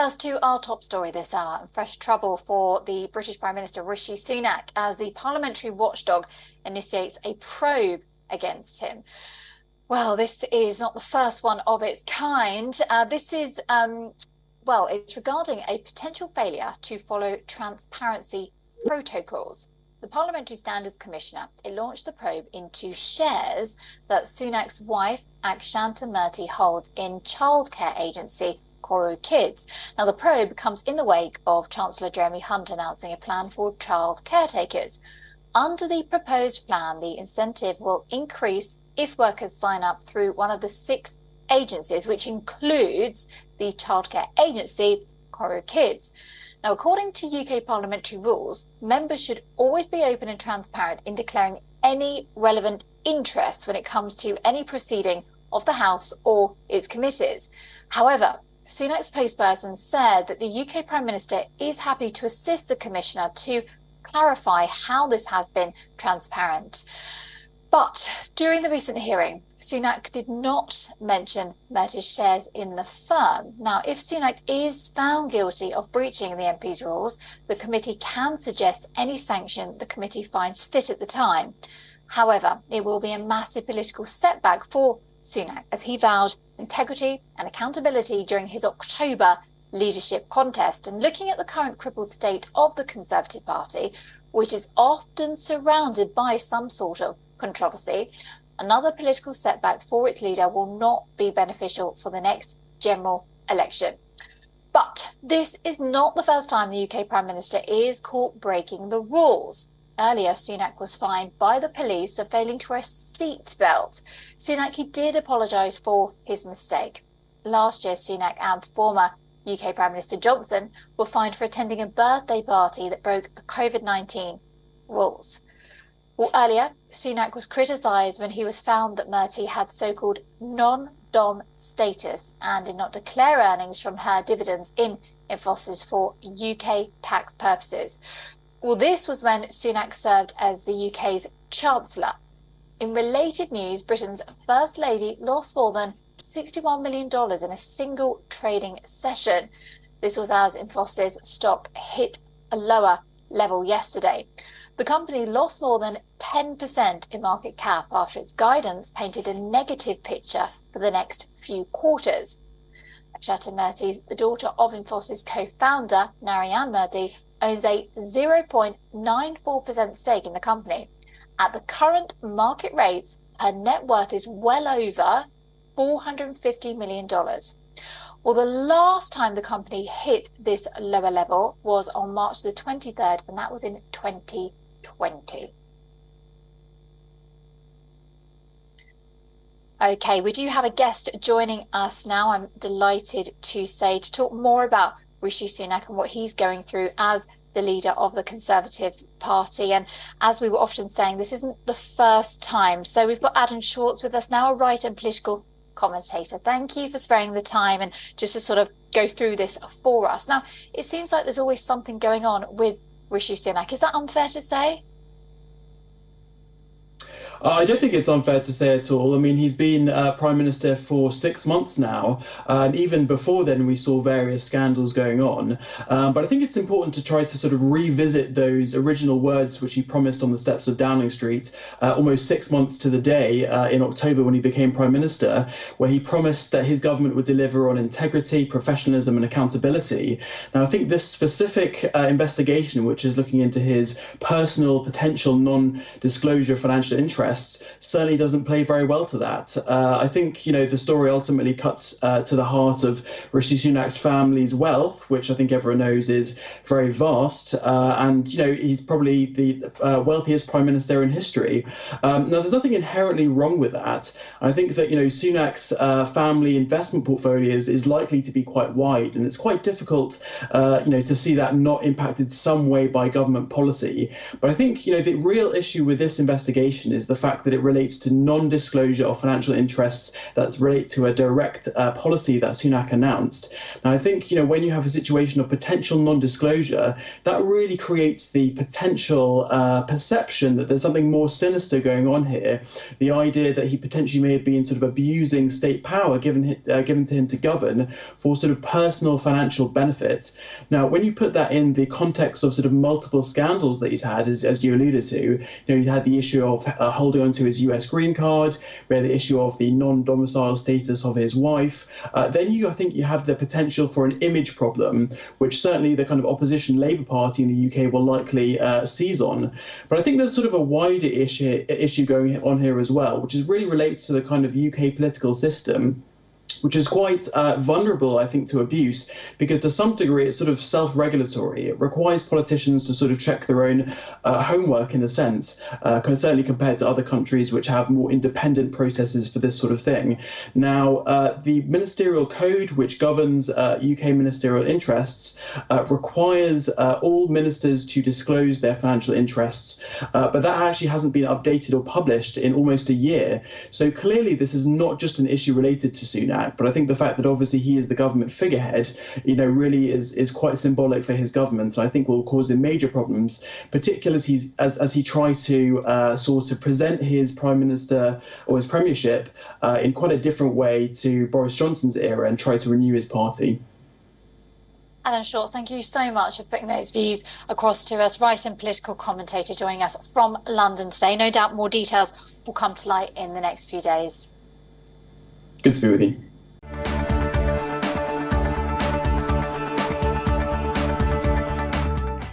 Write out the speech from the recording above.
First to our top story this hour, fresh trouble for the British Prime Minister Rishi Sunak as the parliamentary watchdog initiates a probe against him. Well, this is not the first one of its kind. It's regarding a potential failure to follow transparency protocols. The Parliamentary Standards Commissioner, it launched the probe into shares that Sunak's wife, Akshata Murty, holds in childcare agency Kids. Now, the probe comes in the wake of Chancellor Jeremy Hunt announcing a plan for child caretakers. Under the proposed plan, the incentive will increase if workers sign up through one of the 6 agencies, which includes the childcare agency Kids. Now, according to UK parliamentary rules, members should always be open and transparent in declaring any relevant interests when it comes to any proceeding of the House or its committees. However, Sunak's spokesperson said that the UK Prime Minister is happy to assist the Commissioner to clarify how this has been transparent. But during the recent hearing, Sunak did not mention Murty's shares in the firm. Now, if Sunak is found guilty of breaching the MP's rules, the committee can suggest any sanction the committee finds fit at the time. However, it will be a massive political setback for Sunak as he vowed integrity and accountability during his October leadership contest. And looking at the current crippled state of the Conservative Party, which is often surrounded by some sort of controversy, another political setback for its leader will not be beneficial for the next general election. But this is not the first time the UK Prime Minister is caught breaking the rules. Earlier, Sunak was fined by the police for failing to wear a seatbelt. Sunak, he did apologise for his mistake. Last year, Sunak and former UK Prime Minister Johnson were fined for attending a birthday party that broke the COVID-19 rules. Well, earlier, Sunak was criticised when he was found that Murty had so-called non-dom status and did not declare earnings from her dividends in Infosys for UK tax purposes. Well, this was when Sunak served as the UK's Chancellor. In related news, Britain's First Lady lost more than $61 million in a single trading session. This was as Infosys stock hit a lower level yesterday. The company lost more than 10% in market cap after its guidance painted a negative picture for the next few quarters. Akshata Murty, the daughter of Infosys co-founder Narayan Murty, owns a 0.94% stake in the company. At the current market rates, her net worth is well over $450 million. Well, the last time the company hit this lower level was on March the 23rd, and that was in 2020. Okay, we do have a guest joining us now, I'm delighted to say, to talk more about Rishi Sunak and what he's going through as the leader of the Conservative Party. And as we were often saying, this isn't the first time. So we've got Adam Schwartz with us now, a writer and political commentator. Thank you for sparing the time and just to sort of go through this for us. Now, it seems like there's always something going on with Rishi Sunak. Is that unfair to say? I don't think it's unfair to say at all. I mean, he's been Prime Minister for 6 months now, and even before then we saw various scandals going on. But I think it's important to try to sort of revisit those original words which he promised on the steps of Downing Street almost 6 months to the day in October when he became Prime Minister, where he promised that his government would deliver on integrity, professionalism and accountability. Now, I think this specific investigation, which is looking into his personal potential non-disclosure financial interests, certainly doesn't play very well to that. I think, the story ultimately cuts to the heart of Rishi Sunak's family's wealth, which I think everyone knows is very vast. And he's probably the wealthiest Prime Minister in history. Now, there's nothing inherently wrong with that. I think that, Sunak's family investment portfolio is likely to be quite wide, and it's quite difficult, to see that not impacted some way by government policy. But I think, the real issue with this investigation is the fact that it relates to non-disclosure of financial interests that relate to a direct policy that Sunak announced. Now, I think, when you have a situation of potential non-disclosure, that really creates the potential perception that there's something more sinister going on here. The idea that he potentially may have been sort of abusing state power given to him to govern for sort of personal financial benefit. Now, when you put that in the context of sort of multiple scandals that he's had, as you alluded to, he had the issue of holding on to his US green card, we had the issue of the non-domicile status of his wife, then I think you have the potential for an image problem, which certainly the kind of opposition Labour Party in the UK will likely seize on. But I think there's sort of a wider issue going on here as well, which is really relates to the kind of UK political system, which is quite vulnerable, I think, to abuse, because to some degree it's sort of self-regulatory. It requires politicians to sort of check their own homework, in a sense, certainly compared to other countries which have more independent processes for this sort of thing. Now, the ministerial code, which governs UK ministerial interests, requires all ministers to disclose their financial interests, but that actually hasn't been updated or published in almost a year. So clearly this is not just an issue related to Sunak, but I think the fact that obviously he is the government figurehead, really is quite symbolic for his government, and I think will cause him major problems, particularly as he tries to sort of present his prime minister or his premiership in quite a different way to Boris Johnson's era and try to renew his party. Alan Shorts, thank you so much for putting those views across to us. Writer and political commentator joining us from London today. No doubt more details will come to light in the next few days. Good to be with you.